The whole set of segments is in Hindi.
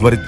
वरिद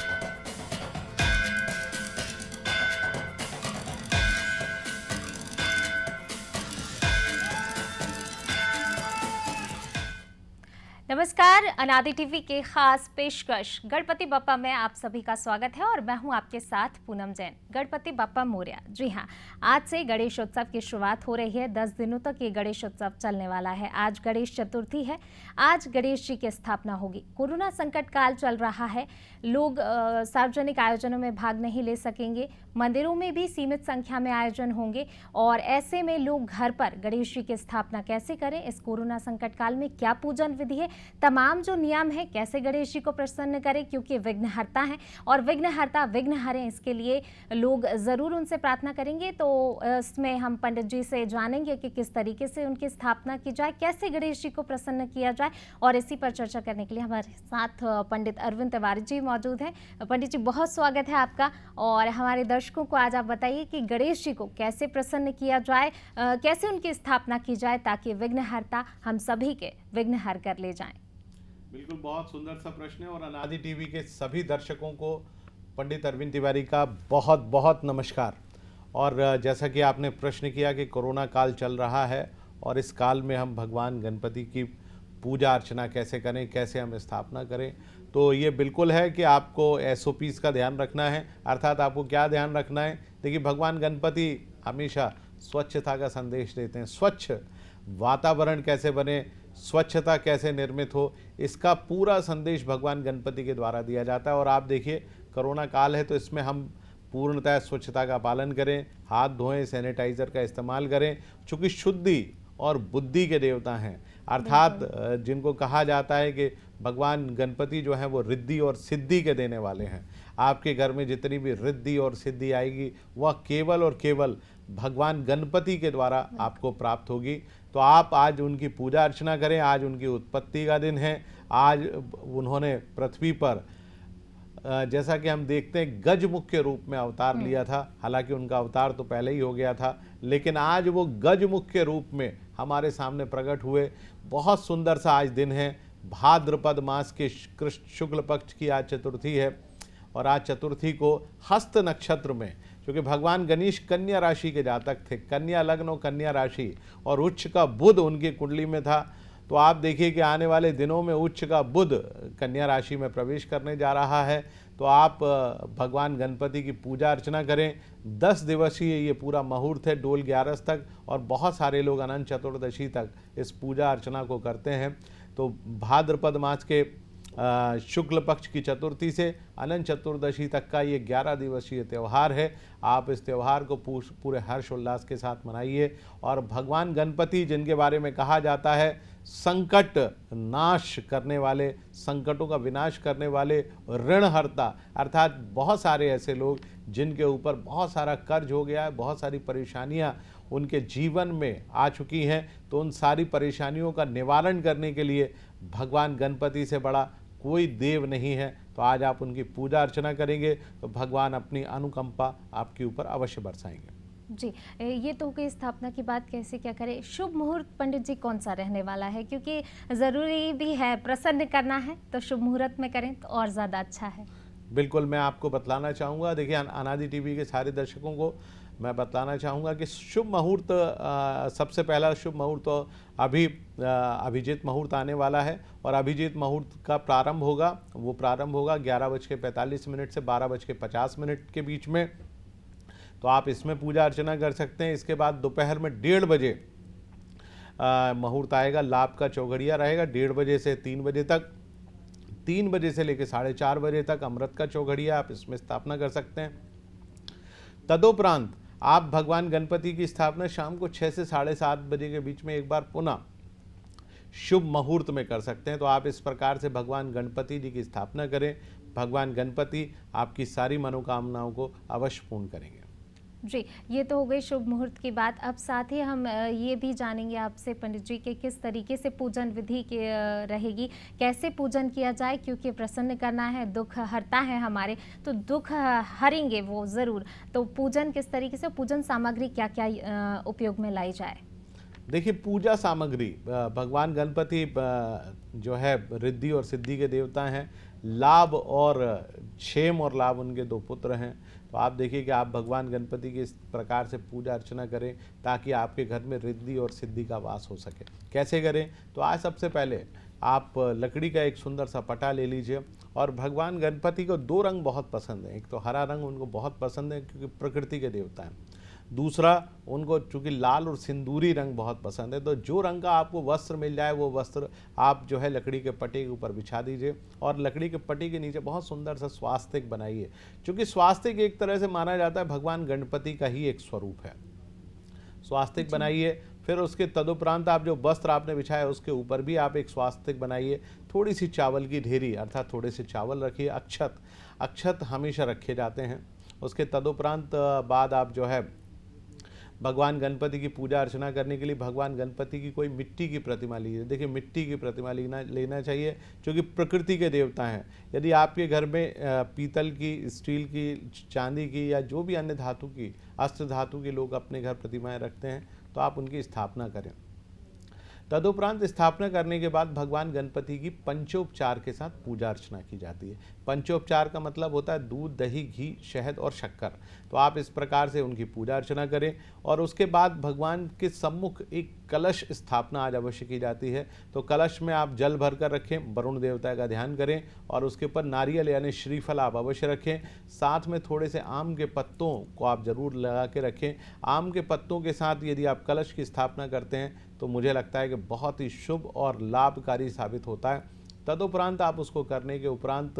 नमस्कार, अनादि टीवी के खास पेशकश गणपति बप्पा में आप सभी का स्वागत है और मैं हूं आपके साथ पूनम जैन। गणपति बप्पा मोरया। जी हां, आज से गणेश उत्सव की शुरुआत हो रही है। 10 दिनों तक ये गणेश उत्सव चलने वाला है। आज गणेश चतुर्थी है। आज गणेश जी की स्थापना होगी। कोरोना संकट काल चल रहा है। लोग सार्वजनिक आयोजनों में भाग नहीं ले सकेंगे। मंदिरों में भी सीमित संख्या में आयोजन होंगे और ऐसे में लोग घर पर गणेश जी की स्थापना कैसे करें, इस कोरोना संकट काल में क्या पूजन विधि है, तमाम जो नियम है, कैसे गणेश जी को प्रसन्न करें, क्योंकि विघ्नहर्ता हैं और विघ्नहर्ता विघ्न हरें, इसके लिए लोग ज़रूर उनसे प्रार्थना करेंगे। तो इसमें हम पंडित जी से जानेंगे कि किस तरीके से उनकी स्थापना की जाए, कैसे गणेश जी को प्रसन्न किया जाए। और इसी पर चर्चा करने के लिए हमारे साथ पंडित अरविंद तिवारी जी मौजूद हैं। पंडित जी, बहुत स्वागत है आपका। और हमारे दर्शकों को आज आप बताइए कि गणेश जी को कैसे प्रसन्न किया जाए, कैसे उनकी स्थापना की जाए ताकि विघ्नहर्ता हम सभी के विघ्न हर कर ले जाएं। बिल्कुल, बहुत सुंदर सा प्रश्न है और अनादि टीवी के सभी दर्शकों को पंडित अरविंद तिवारी का बहुत बहुत नमस्कार। और जैसा कि आपने प्रश्न किया कि कोरोना काल चल रहा है और इस काल में हम भगवान गणपति की पूजा अर्चना कैसे करें, कैसे हम स्थापना करें, तो ये बिल्कुल है कि आपको SOPs का ध्यान रखना है। अर्थात आपको क्या ध्यान रखना है? देखिए, भगवान गणपति हमेशा स्वच्छता का संदेश देते हैं। स्वच्छ वातावरण कैसे बने, स्वच्छता कैसे निर्मित हो, इसका पूरा संदेश भगवान गणपति के द्वारा दिया जाता है। और आप देखिए, कोरोना काल है तो इसमें हम पूर्णतः स्वच्छता का पालन करें, हाथ धोएं, सैनिटाइज़र का इस्तेमाल करें, चूँकि शुद्धि और बुद्धि के देवता हैं। अर्थात जिनको कहा जाता है कि भगवान गणपति जो हैं वो रिद्धि और सिद्धि के देने वाले हैं। आपके घर में जितनी भी रिद्धि और सिद्धि आएगी वह केवल और केवल भगवान गणपति के द्वारा आपको प्राप्त होगी। तो आप आज उनकी पूजा अर्चना करें। आज उनकी उत्पत्ति का दिन है। आज उन्होंने पृथ्वी पर जैसा कि हम देखते हैं गजमुख के रूप में अवतार लिया था। हालांकि उनका अवतार तो पहले ही हो गया था, लेकिन आज वो गजमुख के रूप में हमारे सामने प्रकट हुए। बहुत सुंदर सा आज दिन है। भाद्रपद मास के कृष्ण शुक्ल पक्ष की आज चतुर्थी है और आज चतुर्थी को हस्त नक्षत्र में, क्योंकि भगवान गणेश कन्या राशि के जातक थे, कन्या लग्न और कन्या राशि, और उच्च का बुध उनकी कुंडली में था। तो आप देखिए कि आने वाले दिनों में उच्च का बुध कन्या राशि में प्रवेश करने जा रहा है। तो आप भगवान गणपति की पूजा अर्चना करें। 10 दिवसीय ये पूरा मुहूर्त है, डोल 11 तक, और बहुत सारे लोग अनंत चतुर्दशी तक इस पूजा अर्चना को करते हैं। तो भाद्रपद मास के शुक्ल पक्ष की चतुर्थी से अनंत चतुर्दशी तक का ये 11 दिवसीय त्यौहार है। आप इस त्यौहार को पूरे हर्ष उल्लास के साथ मनाइए। और भगवान गणपति, जिनके बारे में कहा जाता है संकट नाश करने वाले, संकटों का विनाश करने वाले, ऋणहर्ता, अर्थात बहुत सारे ऐसे लोग जिनके ऊपर बहुत सारा कर्ज हो गया है, बहुत सारी परेशानियां उनके जीवन में आ चुकी हैं, तो उन सारी परेशानियों का निवारण करने के लिए भगवान गणपति से बड़ा कोई देव नहीं है। तो आज आप उनकी पूजा अर्चना करेंगे तो भगवान अपनी अनुकंपा आपके ऊपर अवश्य बरसाएंगे। जी, ये तो हो गई स्थापना की बात, कैसे क्या करें। शुभ मुहूर्त पंडित जी कौन सा रहने वाला है, क्योंकि ज़रूरी भी है, प्रसन्न करना है तो शुभ मुहूर्त में करें तो और ज़्यादा अच्छा है। बिल्कुल, मैं आपको बतलाना चाहूँगा। देखिए, अनादि टीवी के सारे दर्शकों को मैं बताना चाहूँगा कि शुभ मुहूर्त, सबसे पहला शुभ मुहूर्त तो अभी अभिजीत मुहूर्त आने वाला है। और अभिजीत मुहूर्त का प्रारंभ होगा, वो प्रारंभ होगा 11:45 से 12:50 के बीच में। तो आप इसमें पूजा अर्चना कर सकते हैं। इसके बाद दोपहर में 1:30 बजे मुहूर्त आएगा, लाभ का चौघड़िया रहेगा 1:30 बजे से 3 बजे तक। 3 बजे से लेकर 4:30 बजे तक अमृत का चौघड़िया, आप इसमें स्थापना कर सकते हैं। तदोपरांत आप भगवान गणपति की स्थापना शाम को 6 से 7:30 बजे के बीच में एक बार पुनः शुभ मुहूर्त में कर सकते हैं। तो आप इस प्रकार से भगवान गणपति जी की स्थापना करें। भगवान गणपति आपकी सारी मनोकामनाओं को अवश्य पूर्ण करेंगे। जी, ये तो हो गई शुभ मुहूर्त की बात। अब साथ ही हम ये भी जानेंगे आपसे पंडित जी के किस तरीके से पूजन विधि रहेगी, कैसे पूजन किया जाए, क्योंकि प्रसन्न करना है, दुख हरता है हमारे, तो दुख हरेंगे वो ज़रूर। तो पूजन किस तरीके से, पूजन सामग्री क्या क्या उपयोग में लाई जाए? देखिए, पूजा सामग्री, भगवान गणपति जो है रिद्धि और सिद्धि के देवता हैं, लाभ और क्षेम और लाभ उनके 2 पुत्र हैं। तो आप देखिए कि आप भगवान गणपति की इस प्रकार से पूजा अर्चना करें ताकि आपके घर में रिद्धि और सिद्धि का वास हो सके। कैसे करें? तो आज सबसे पहले आप लकड़ी का एक सुंदर सा पटा ले लीजिए और भगवान गणपति को 2 रंग बहुत पसंद है। एक तो हरा रंग उनको बहुत पसंद है क्योंकि प्रकृति के देवता हैं। दूसरा, उनको चूंकि लाल और सिंदूरी रंग बहुत पसंद है, तो जो रंग का आपको वस्त्र मिल जाए वो वस्त्र आप जो है लकड़ी के पटे के ऊपर बिछा दीजिए और लकड़ी के पटे के नीचे बहुत सुंदर सा स्वास्तिक बनाइए। चूंकि स्वास्तिक एक तरह से माना जाता है भगवान गणपति का ही एक स्वरूप है। स्वास्तिक बनाइए, फिर उसके तदुपरांत आप जो वस्त्र आपने बिछाया उसके ऊपर भी आप एक स्वास्तिक बनाइए। थोड़ी सी चावल की ढेरी अर्थात थोड़े से चावल रखिए। अक्षत हमेशा रखे जाते हैं। उसके तदुपरांत बाद आप जो है भगवान गणपति की पूजा अर्चना करने के लिए भगवान गणपति की कोई मिट्टी की प्रतिमा लीजिए। देखिए, मिट्टी की प्रतिमा लेना चाहिए क्योंकि प्रकृति के देवता हैं। यदि आपके घर में पीतल की, स्टील की, चांदी की या जो भी अन्य धातु की, अस्त्र धातु के लोग अपने घर प्रतिमाएं रखते हैं तो आप उनकी स्थापना करें। तदुपरांत स्थापना करने के बाद भगवान गणपति की पंचोपचार के साथ पूजा अर्चना की जाती है। पंचोपचार का मतलब होता है दूध, दही, घी, शहद और शक्कर। तो आप इस प्रकार से उनकी पूजा अर्चना करें और उसके बाद भगवान के सम्मुख एक कलश स्थापना आज अवश्य की जाती है। तो कलश में आप जल भर कर रखें, वरुण देवता का ध्यान करें और उसके ऊपर नारियल यानी श्रीफल आप अवश्य रखें। साथ में थोड़े से आम के पत्तों को आप जरूर लगा के रखें। आम के पत्तों के साथ यदि आप कलश की स्थापना करते हैं तो मुझे लगता है कि बहुत ही शुभ और लाभकारी साबित होता है। तदुपरांत आप उसको करने के उपरांत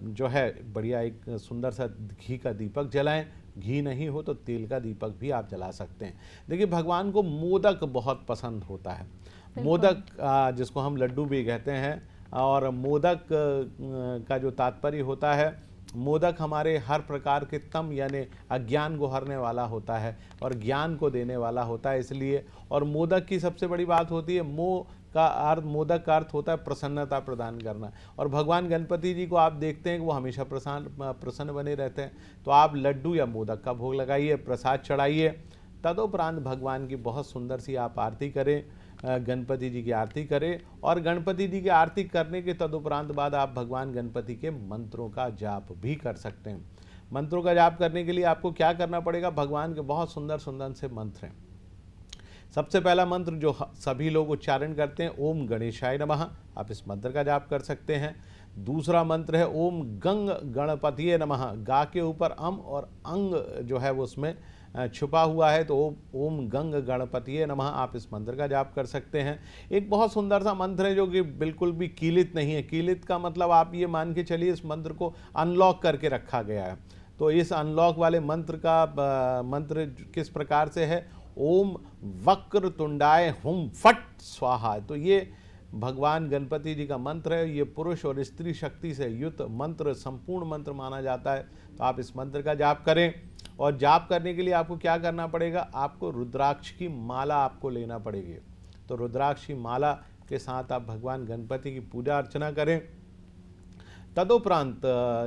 जो है बढ़िया एक सुंदर सा घी का दीपक जलाएं। घी नहीं हो तो तेल का दीपक भी आप जला सकते हैं। देखिए, भगवान को मोदक बहुत पसंद होता है। मोदक जिसको हम लड्डू भी कहते हैं, और मोदक का जो तात्पर्य होता है, मोदक हमारे हर प्रकार के तम यानी अज्ञान को हरने वाला होता है और ज्ञान को देने वाला होता है। इसलिए और मोदक की सबसे बड़ी बात होती है, मोदक का अर्थ होता है प्रसन्नता प्रदान करना। और भगवान गणपति जी को आप देखते हैं कि वो हमेशा प्रसन्न बने रहते हैं। तो आप लड्डू या मोदक का भोग लगाइए, प्रसाद चढ़ाइए। तदुपरांत भगवान की बहुत सुंदर सी आप आरती करें, गणपति जी की आरती करें और गणपति जी की आरती करने के तदुपरांत बाद आप भगवान गणपति के मंत्रों का जाप भी कर सकते हैं। मंत्रों का जाप करने के लिए आपको क्या करना पड़ेगा? भगवान के बहुत सुंदर सुंदर से मंत्र हैं। सबसे पहला मंत्र जो सभी लोग उच्चारण करते हैं, ओम गणेशाय नमः, आप इस मंत्र का जाप कर सकते हैं। दूसरा मंत्र है ओम गंग गणपतिये नमः। गा के ऊपर अम और अंग जो है वो उसमें छुपा हुआ है, तो ओम गंग गणपतिये नमः, आप इस मंत्र का जाप कर सकते हैं। एक बहुत सुंदर सा मंत्र है जो कि बिल्कुल भी कीलित नहीं है। कीलित का मतलब आप ये मान के चलिए इस मंत्र को अनलॉक करके रखा गया है। तो इस अनलॉक वाले मंत्र का मंत्र किस प्रकार से है? ओम वक्र तुंडाय हुम फट स्वाहा। तो ये भगवान गणपति जी का मंत्र है। ये पुरुष और स्त्री शक्ति से युक्त मंत्र, संपूर्ण मंत्र माना जाता है। तो आप इस मंत्र का जाप करें और जाप करने के लिए आपको क्या करना पड़ेगा? आपको रुद्राक्ष की माला आपको लेना पड़ेगी। तो रुद्राक्ष की माला के साथ आप भगवान गणपति की पूजा अर्चना करें। तदुपरांत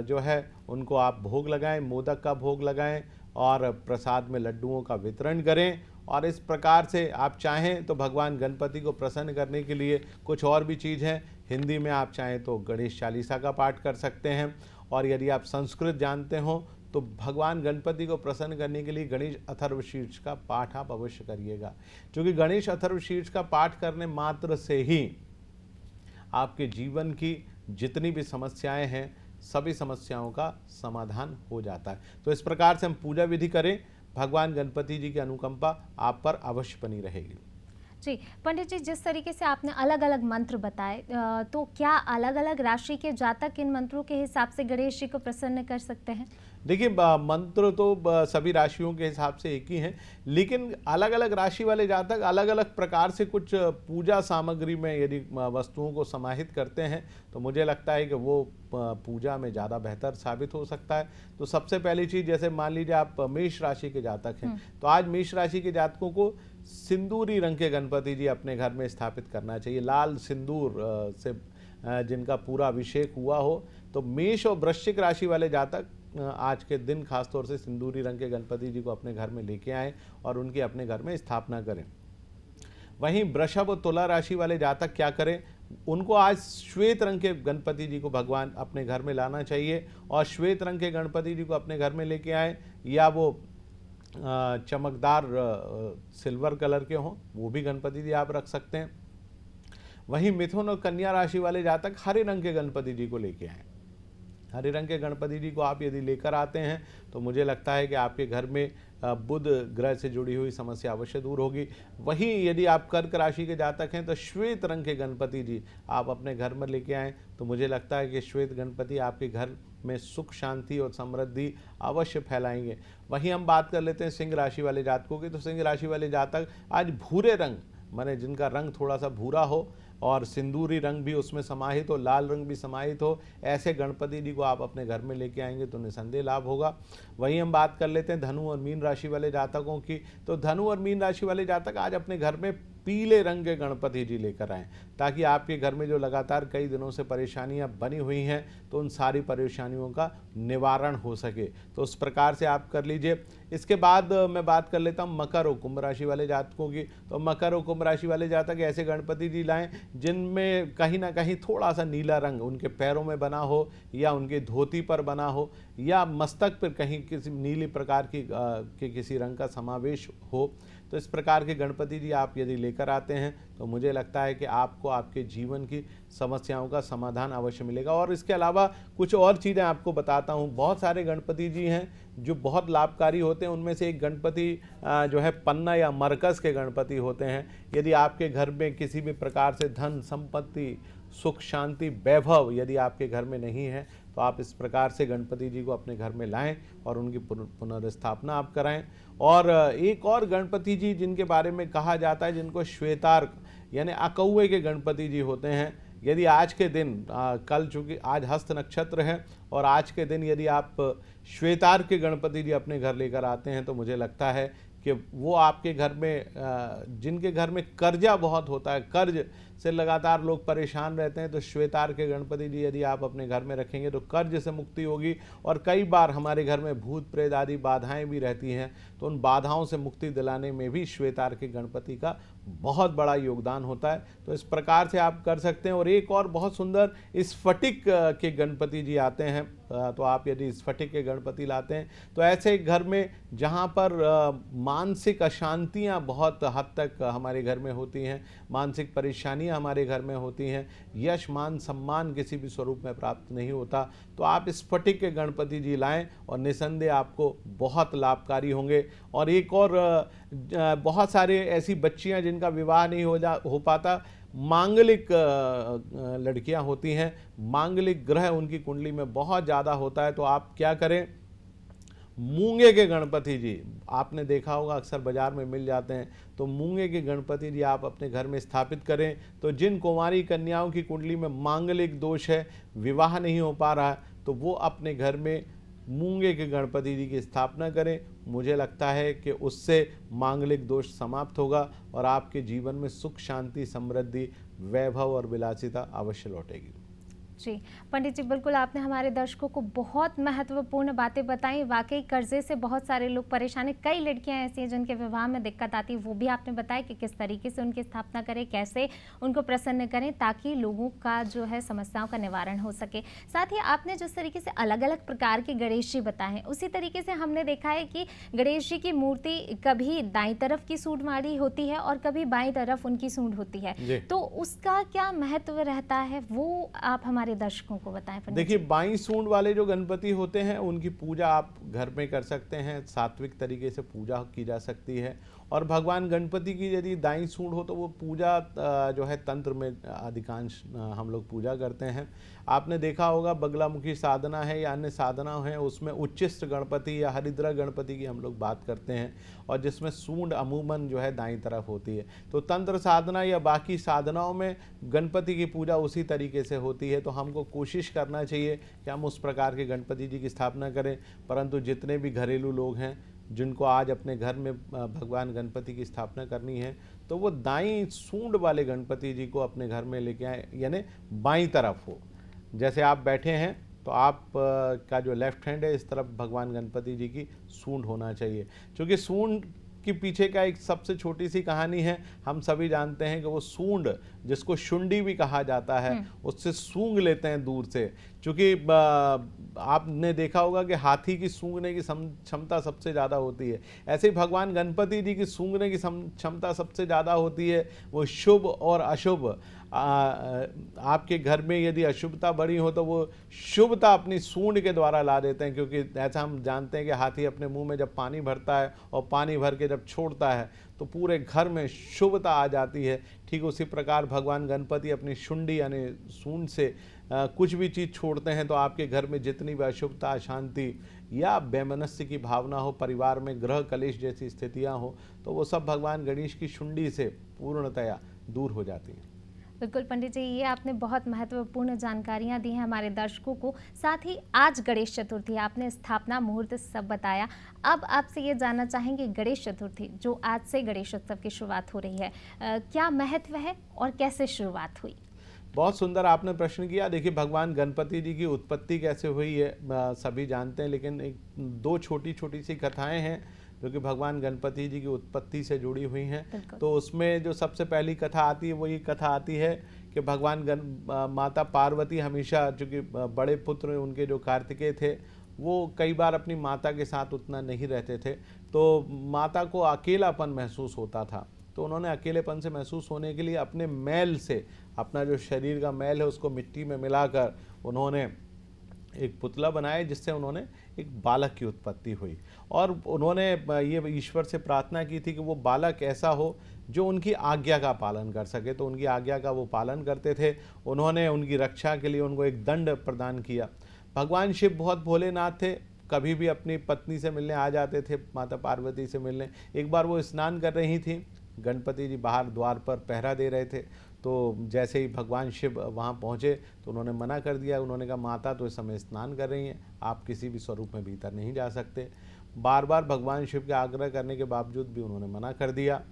जो है उनको आप भोग लगाएं, मोदक का भोग लगाएं और प्रसाद में लड्डुओं का वितरण करें। और इस प्रकार से आप चाहें तो भगवान गणपति को प्रसन्न करने के लिए कुछ और भी चीज़ है। हिंदी में आप चाहें तो गणेश चालीसा का पाठ कर सकते हैं और यदि आप संस्कृत जानते हो तो भगवान गणपति को प्रसन्न करने के लिए गणेश अथर्वशीर्ष का पाठ आप अवश्य करिएगा, क्योंकि गणेश अथर्वशीर्ष का पाठ करने मात्र से ही आपके जीवन की जितनी भी समस्याएं हैं सभी समस्याओं का समाधान हो जाता है। तो इस प्रकार से हम पूजा विधि करें, भगवान गणपति जी की अनुकंपा आप पर अवश्य बनी रहेगी। जी पंडित जी, जिस तरीके से आपने अलग अलग मंत्र बताए, तो क्या अलग अलग राशि के जातक इन मंत्रों के हिसाब से गणेश जी को प्रसन्न कर सकते हैं? देखिए, मंत्र तो सभी राशियों के हिसाब से एक ही हैं, लेकिन अलग अलग राशि वाले जातक अलग अलग प्रकार से कुछ पूजा सामग्री में यदि वस्तुओं को समाहित करते हैं तो मुझे लगता है कि वो पूजा में ज़्यादा बेहतर साबित हो सकता है। तो सबसे पहली चीज़, जैसे मान लीजिए आप मेष राशि के जातक हैं, तो आज मेष राशि के जातकों को सिंदूरी रंग के गणपति जी अपने घर में स्थापित करना चाहिए। लाल सिंदूर से जिनका पूरा अभिषेक हुआ हो। तो मेष और वृश्चिक राशि वाले जातक आज के दिन खासतौर से सिंदूरी रंग के गणपति जी को अपने घर में लेके आएं और उनकी अपने घर में स्थापना करें। वहीं वृषभ और तुला राशि वाले जातक क्या करें? उनको आज श्वेत रंग के गणपति जी को भगवान अपने घर में लाना चाहिए, और श्वेत रंग के गणपति जी को अपने घर में लेके आए, या वो चमकदार सिल्वर कलर के हों, वो भी गणपति जी आप रख सकते हैं। वहीं मिथुन और कन्या राशि वाले जातक हरे रंग के गणपति जी को लेके आए। हरे रंग के गणपति जी को आप यदि लेकर आते हैं तो मुझे लगता है कि आपके घर में बुध ग्रह से जुड़ी हुई समस्या अवश्य दूर होगी। वहीं यदि आप कर्क राशि के जातक हैं तो श्वेत रंग के गणपति जी आप अपने घर में लेके आएँ तो मुझे लगता है कि श्वेत गणपति आपके घर में सुख शांति और समृद्धि अवश्य फैलाएंगे। वहीं हम बात कर लेते हैं सिंह राशि वाले जातकों की। तो सिंह राशि वाले जातक आज भूरे रंग, माने जिनका रंग थोड़ा सा भूरा हो और सिंदूरी रंग भी उसमें समाहित हो, लाल रंग भी समाहित हो, ऐसे गणपति जी को आप अपने घर में लेके आएंगे तो निसंदेह लाभ होगा। वहीं हम बात कर लेते हैं धनु और मीन राशि वाले जातकों की। तो धनु और मीन राशि वाले जातक आज अपने घर में पीले रंग के गणपति जी लेकर आएँ, ताकि आपके घर में जो लगातार कई दिनों से परेशानियां बनी हुई हैं तो उन सारी परेशानियों का निवारण हो सके। तो उस प्रकार से आप कर लीजिए। इसके बाद मैं बात कर लेता हूं मकर और कुंभ राशि वाले जातकों की। तो मकर और कुंभ राशि वाले जातक ऐसे गणपति जी लाएं जिनमें कहीं ना कहीं थोड़ा सा नीला रंग उनके पैरों में बना हो, या उनके धोती पर बना हो, या मस्तक पर कहीं किसी नीली प्रकार की किसी रंग का समावेश हो। तो इस प्रकार के गणपति जी आप यदि लेकर आते हैं तो मुझे लगता है कि आपको आपके जीवन की समस्याओं का समाधान अवश्य मिलेगा। और इसके अलावा कुछ और चीज़ें आपको बताता हूँ। बहुत सारे गणपति जी हैं जो बहुत लाभकारी होते हैं। उनमें से एक गणपति जो है पन्ना या मरकस के गणपति होते हैं। यदि आपके घर में किसी भी प्रकार से धन संपत्ति सुख शांति वैभव यदि आपके घर में नहीं है तो आप इस प्रकार से गणपति जी को अपने घर में लाएं और उनकी पुनर्स्थापना आप कराएं। और एक और गणपति जी जिनके बारे में कहा जाता है, जिनको श्वेतार्क यानी अकौवे के गणपति जी होते हैं। यदि आज के दिन कल चूँकि आज हस्त नक्षत्र है और आज के दिन यदि आप श्वेतार्क के गणपति जी अपने घर लेकर आते हैं तो मुझे लगता है कि वो आपके घर में जिनके घर में कर्जा बहुत होता है, कर्ज से लगातार लोग परेशान रहते हैं, तो श्वेतार्क के गणपति जी यदि आप अपने घर में रखेंगे तो कर्ज से मुक्ति होगी। और कई बार हमारे घर में भूत प्रेत आदि बाधाएं भी रहती हैं, तो उन बाधाओं से मुक्ति दिलाने में भी श्वेतार्क के गणपति का बहुत बड़ा योगदान होता है। तो इस प्रकार से आप कर सकते हैं। और एक और बहुत सुंदर स्फटिक के गणपति जी आते हैं। तो आप यदि स्फटिक के गणपति लाते हैं तो ऐसे घर में जहाँ पर मानसिक अशांतियाँ बहुत हद तक हमारे घर में होती हैं, मानसिक परेशानियाँ हमारे घर में होती हैं, यश मान सम्मान किसी भी स्वरूप में प्राप्त नहीं होता, तो आप स्फटिक के गणपति जी लाएं और निसंदेह आपको बहुत लाभकारी होंगे। और एक और बहुत सारे ऐसी बच्चियां जिनका विवाह नहीं हो पाता, मांगलिक लड़कियां होती हैं, मांगलिक ग्रह उनकी कुंडली में बहुत ज़्यादा होता है, तो आप क्या करें, मूंगे के गणपति जी आपने देखा होगा अक्सर बाजार में मिल जाते हैं, तो मूंगे के गणपति जी आप अपने घर में स्थापित करें। तो जिन कुंवारी कन्याओं की कुंडली में मांगलिक दोष है, विवाह नहीं हो पा रहा है, तो वो अपने घर में मूंगे के गणपति जी की स्थापना करें। मुझे लगता है कि उससे मांगलिक दोष समाप्त होगा और आपके जीवन में सुख शांति समृद्धि वैभव और विलासिता अवश्य लौटेगी। जी पंडित जी, बिल्कुल आपने हमारे दर्शकों को बहुत महत्वपूर्ण बातें बताई। वाकई कर्जे से बहुत सारे लोग परेशान हैं, कई लड़कियां ऐसी हैं जिनके विवाह में दिक्कत आती है, वो भी आपने बताया कि किस तरीके से उनकी स्थापना करें, कैसे उनको प्रसन्न करें ताकि लोगों का जो है समस्याओं का निवारण हो सके। साथ ही आपने जिस तरीके से अलग अलग प्रकार के गणेश जी बताए हैं, उसी तरीके से हमने देखा है कि गणेश जी की मूर्ति कभी दाईं तरफ की सूंड वाली होती है और कभी बाईं तरफ उनकी सूंड होती है, तो उसका क्या महत्व रहता है वो आप हमारे दर्शकों को बताएं। देखिए, बाईं सूंड वाले जो गणपति होते हैं उनकी पूजा आप घर में कर सकते हैं, सात्विक तरीके से पूजा की जा सकती है। और भगवान गणपति की यदि दाईं सूंड हो तो वो पूजा जो है तंत्र में अधिकांश हम लोग पूजा करते हैं। आपने देखा होगा बगलामुखी साधना है या अन्य साधना है, उसमें उच्चिष्ट गणपति या हरिद्रा गणपति की हम लोग बात करते हैं, और जिसमें सूंड अमूमन जो है दाईं तरफ होती है। तो तंत्र साधना या बाकी साधनाओं में गणपति की पूजा उसी तरीके से होती है। तो हमको कोशिश करना चाहिए कि हम उस प्रकार के गणपति जी की स्थापना करें। परंतु जितने भी घरेलू लोग हैं जिनको आज अपने घर में भगवान गणपति की स्थापना करनी है, तो वो दाईं सूंड वाले गणपति जी को अपने घर में लेके आए, यानी बाईं तरफ हो। जैसे आप बैठे हैं तो आप का जो लेफ्ट हैंड है इस तरफ भगवान गणपति जी की सूंड होना चाहिए, क्योंकि सूंड के पीछे का एक सबसे छोटी सी कहानी है। हम सभी जानते हैं कि वो सूंड, जिसको शुंडी भी कहा जाता है, उससे सूंघ लेते हैं दूर से। क्योंकि आपने देखा होगा कि हाथी की सूंघने की क्षमता सबसे ज़्यादा होती है, ऐसे ही भगवान गणपति जी की सूंघने की क्षमता सबसे ज़्यादा होती है। वो शुभ और अशुभ, आपके घर में यदि अशुभता बड़ी हो तो वो शुभता अपनी सूंड के द्वारा ला देते हैं। क्योंकि ऐसा हम जानते हैं कि हाथी अपने मुंह में जब पानी भरता है और पानी भर के जब छोड़ता है तो पूरे घर में शुभता आ जाती है। ठीक उसी प्रकार भगवान गणपति अपनी शुंडी यानी सूंड से कुछ भी चीज़ छोड़ते हैं तो आपके घर में जितनी भी अशुभता, अशांति या वैमनस्य की भावना हो, परिवार में ग्रह कलेश जैसी स्थितियां हो, तो वो सब भगवान गणेश की शुंडी से पूर्णतया दूर हो जाती हैं। बिल्कुल पंडित जी, ये आपने बहुत महत्वपूर्ण जानकारियां दी हैं हमारे दर्शकों को। साथ ही आज गणेश चतुर्थी, आपने स्थापना मुहूर्त सब बताया। अब आपसे ये जानना चाहेंगे, गणेश चतुर्थी जो आज से गणेशोत्सव की शुरुआत हो रही है, क्या महत्व है और कैसे शुरुआत हुई? बहुत सुंदर आपने प्रश्न किया। देखिए, भगवान गणपति जी की उत्पत्ति कैसे हुई है सभी जानते हैं, लेकिन एक दो छोटी छोटी सी कथाएं हैं जो कि भगवान गणपति जी की उत्पत्ति से जुड़ी हुई हैं। तो उसमें जो सबसे पहली कथा आती है वो ये कथा आती है कि भगवान माता पार्वती हमेशा, चूँकि बड़े पुत्र उनके जो कार्तिकेय थे, वो कई बार अपनी माता के साथ उतना नहीं रहते थे, तो माता को अकेलापन महसूस होता था। तो उन्होंने अकेलेपन से महसूस होने के लिए अपने मैल से, अपना जो शरीर का मैल है उसको मिट्टी में मिलाकर उन्होंने एक पुतला बनाया, जिससे उन्होंने एक बालक की उत्पत्ति हुई। और उन्होंने ये ईश्वर से प्रार्थना की थी कि वो बालक ऐसा हो जो उनकी आज्ञा का पालन कर सके। तो उनकी आज्ञा का वो पालन करते थे। उन्होंने उनकी रक्षा के लिए उनको एक दंड प्रदान किया। भगवान शिव बहुत भोलेनाथ थे, कभी भी अपनी पत्नी से मिलने आ जाते थे, माता पार्वती से मिलने। एक बार वो स्नान कर रही थी, गणपति जी बाहर द्वार पर पहरा दे रहे थे, तो जैसे ही भगवान शिव वहाँ पहुँचे तो उन्होंने मना कर दिया। उन्होंने कहा, माता तो इस समय स्नान कर रही हैं, आप किसी भी स्वरूप में भीतर नहीं जा सकते। बार बार भगवान शिव के आग्रह करने के बावजूद भी उन्होंने मना कर दिया।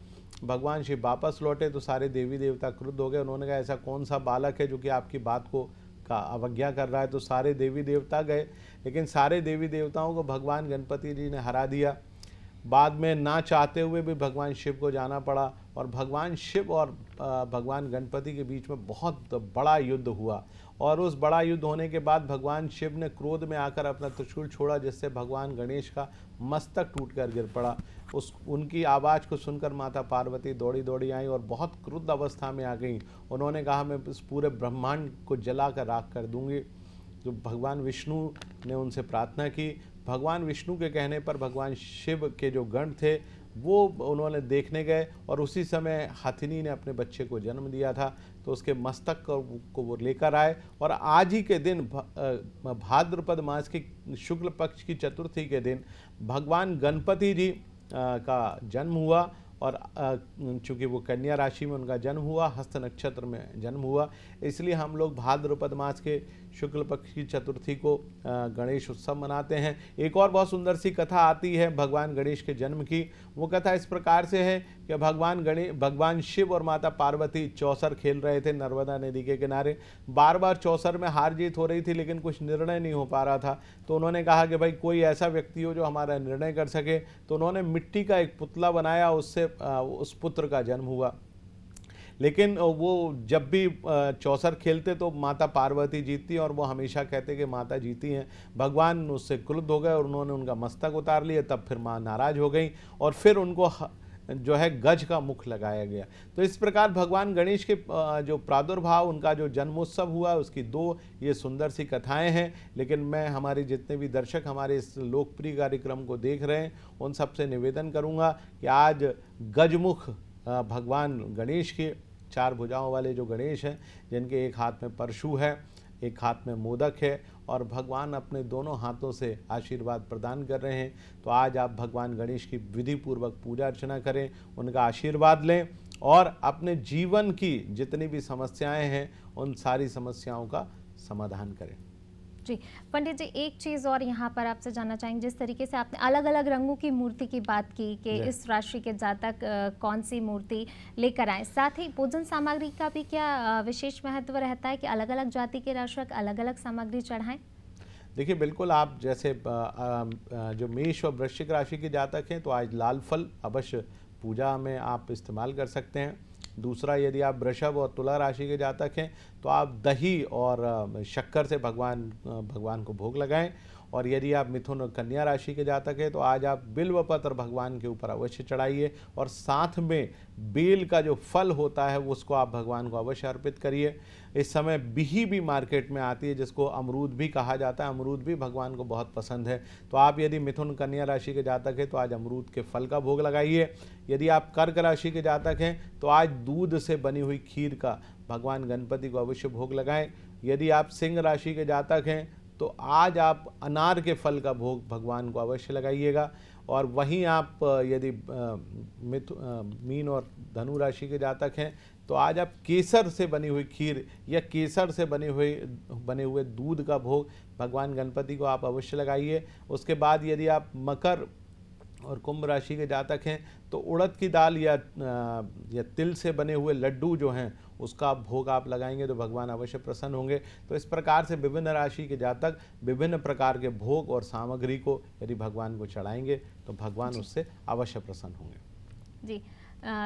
भगवान शिव वापस लौटे तो सारे देवी देवता क्रुद्ध हो गए। उन्होंने कहा, ऐसा कौन सा बालक है जो कि आपकी बात को का अवज्ञा कर रहा है? तो सारे देवी देवता गए, लेकिन सारे देवी देवताओं को भगवान गणपति जी ने हरा दिया। बाद में ना चाहते हुए भी भगवान शिव को जाना पड़ा और भगवान शिव और भगवान गणपति के बीच में बहुत बड़ा युद्ध हुआ। और उस बड़ा युद्ध होने के बाद भगवान शिव ने क्रोध में आकर अपना त्रिशूल छोड़ा, जिससे भगवान गणेश का मस्तक टूटकर गिर पड़ा। उनकी आवाज़ को सुनकर माता पार्वती दौड़ी दौड़ी आई और बहुत क्रुद्ध अवस्था में आ गई। उन्होंने कहा, मैं इस पूरे ब्रह्मांड को जलाकर राख कर दूंगी। जो भगवान विष्णु ने उनसे प्रार्थना की। भगवान विष्णु के कहने पर भगवान शिव के जो गण थे वो उन्होंने देखने गए और उसी समय हथिनी ने अपने बच्चे को जन्म दिया था। तो उसके मस्तक को वो लेकर आए और आज ही के दिन भाद्रपद मास की शुक्ल पक्ष की चतुर्थी के दिन भगवान गणपति जी का जन्म हुआ। और चूँकि वो कन्या राशि में उनका जन्म हुआ, हस्त नक्षत्र में जन्म हुआ, इसलिए हम लोग भाद्रपद मास के शुक्ल पक्ष की चतुर्थी को गणेश उत्सव मनाते हैं। एक और बहुत सुंदर सी कथा आती है भगवान गणेश के जन्म की। वो कथा इस प्रकार से है कि भगवान शिव और माता पार्वती चौसर खेल रहे थे नर्मदा नदी के किनारे। बार बार चौसर में हार जीत हो रही थी, लेकिन कुछ निर्णय नहीं हो पा रहा था। तो उन्होंने कहा कि भाई कोई ऐसा व्यक्ति हो जो हमारा निर्णय कर सके। तो उन्होंने मिट्टी का एक पुतला बनाया, उससे उस पुत्र का जन्म हुआ। लेकिन वो जब भी चौसर खेलते तो माता पार्वती जीतती और वो हमेशा कहते कि माता जीती हैं। भगवान उससे क्रुद्ध हो गए और उन्होंने उनका मस्तक उतार लिया। तब फिर माँ नाराज हो गई और फिर उनको जो है गज का मुख लगाया गया। तो इस प्रकार भगवान गणेश के जो प्रादुर्भाव, उनका जो जन्मोत्सव हुआ, उसकी दो ये सुंदर सी कथाएं हैं। लेकिन मैं हमारे जितने भी दर्शक हमारे इस लोकप्रिय कार्यक्रम को देख रहे हैं उन सबसे निवेदन करूंगा कि आज गजमुख भगवान गणेश के, चार भुजाओं वाले जो गणेश हैं, जिनके एक हाथ में परशु है, एक हाथ में मोदक है और भगवान अपने दोनों हाथों से आशीर्वाद प्रदान कर रहे हैं। तो आज आप भगवान गणेश की विधि पूर्वक पूजा अर्चना करें, उनका आशीर्वाद लें और अपने जीवन की जितनी भी समस्याएं हैं उन सारी समस्याओं का समाधान करें। जी पंडित जी, एक चीज़ और यहाँ पर आपसे जानना चाहेंगे, जिस तरीके से आपने अलग अलग रंगों की मूर्ति की बात की कि इस राशि के जातक कौन सी मूर्ति लेकर आए, साथ ही पूजन सामग्री का भी क्या विशेष महत्व रहता है कि अलग अलग जाति के दर्शक अलग अलग सामग्री चढ़ाएं? देखिए बिल्कुल, आप जैसे जो मेष और वृश्चिक राशि के जातक हैं तो आज लाल फल अवश्य पूजा में आप इस्तेमाल कर सकते हैं। दूसरा, यदि आप वृषभ और तुला राशि के जातक हैं तो आप दही और शक्कर से भगवान को भोग लगाएं। और यदि आप मिथुन और कन्या राशि के जातक हैं तो आज आप बिल्व पत्र भगवान के ऊपर अवश्य चढ़ाइए और साथ में बेल का जो फल होता है उसको आप भगवान को अवश्य अर्पित करिए। इस समय बिही भी मार्केट में आती है जिसको अमरूद भी कहा जाता है, अमरूद भी भगवान को बहुत पसंद है। तो आप यदि मिथुन कन्या राशि के जातक हैं तो आज अमरूद के फल का भोग लगाइए। यदि आप कर्क राशि के जातक हैं तो आज दूध से बनी हुई खीर का भगवान गणपति को अवश्य भोग लगाएं। यदि आप सिंह राशि के जातक हैं तो आज आप अनार के फल का भोग भगवान को अवश्य लगाइएगा। और वहीं आप यदि मीन और धनु राशि के जातक हैं तो आज आप केसर से बनी हुई खीर या केसर से बने हुए दूध का भोग भगवान गणपति को आप अवश्य लगाइए। उसके बाद यदि आप मकर और कुंभ राशि के जातक हैं तो उड़द की दाल या तिल से बने हुए लड्डू जो हैं उसका भोग आप लगाएंगे तो भगवान अवश्य प्रसन्न होंगे। तो इस प्रकार से विभिन्न राशि के जातक विभिन्न प्रकार के भोग और सामग्री को यदि भगवान को चढ़ाएंगे तो भगवान उससे अवश्य प्रसन्न होंगे। जी,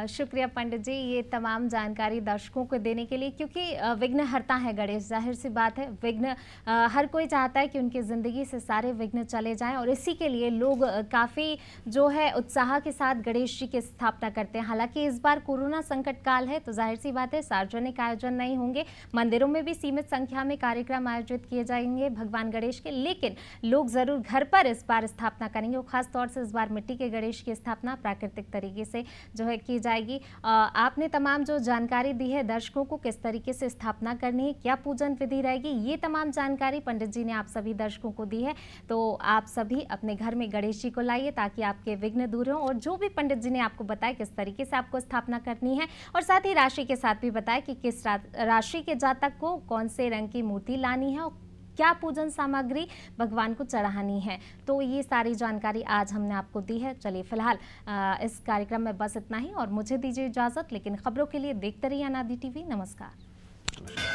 शुक्रिया पंडित जी ये तमाम जानकारी दर्शकों को देने के लिए, क्योंकि विघ्नहर्ता है गणेश, जाहिर सी बात है विघ्न हर कोई चाहता है कि उनकी ज़िंदगी से सारे विघ्न चले जाएं और इसी के लिए लोग काफ़ी जो है उत्साह के साथ गणेश जी की स्थापना करते हैं। हालांकि इस बार कोरोना संकट काल है तो जाहिर सी बात है सार्वजनिक आयोजन नहीं होंगे, मंदिरों में भी सीमित संख्या में कार्यक्रम आयोजित किए जाएंगे भगवान गणेश के, लेकिन लोग ज़रूर घर पर इस बार स्थापना करेंगे और ख़ासतौर से इस बार मिट्टी के गणेश की स्थापना प्राकृतिक तरीके से जो है की जाएगी। आपने तमाम जो जानकारी दी है दर्शकों को किस तरीके से स्थापना करनी है, क्या पूजन विधि रहेगी, ये तमाम जानकारी पंडित जी ने आप सभी दर्शकों को दी है। तो आप सभी अपने घर में गणेश जी को लाइए ताकि आपके विघ्न दूर हों और जो भी पंडित जी ने आपको बताया किस तरीके से आपको स्थापना करनी है और साथ ही राशि के साथ भी बताया कि किस राशि के जातक को कौन से रंग की मूर्ति लानी है और क्या पूजन सामग्री भगवान को चढ़ानी है। तो ये सारी जानकारी आज हमने आपको दी है। चलिए फिलहाल इस कार्यक्रम में बस इतना ही और मुझे दीजिए इजाज़त, लेकिन खबरों के लिए देखते रहिए अनादि टीवी। नमस्कार।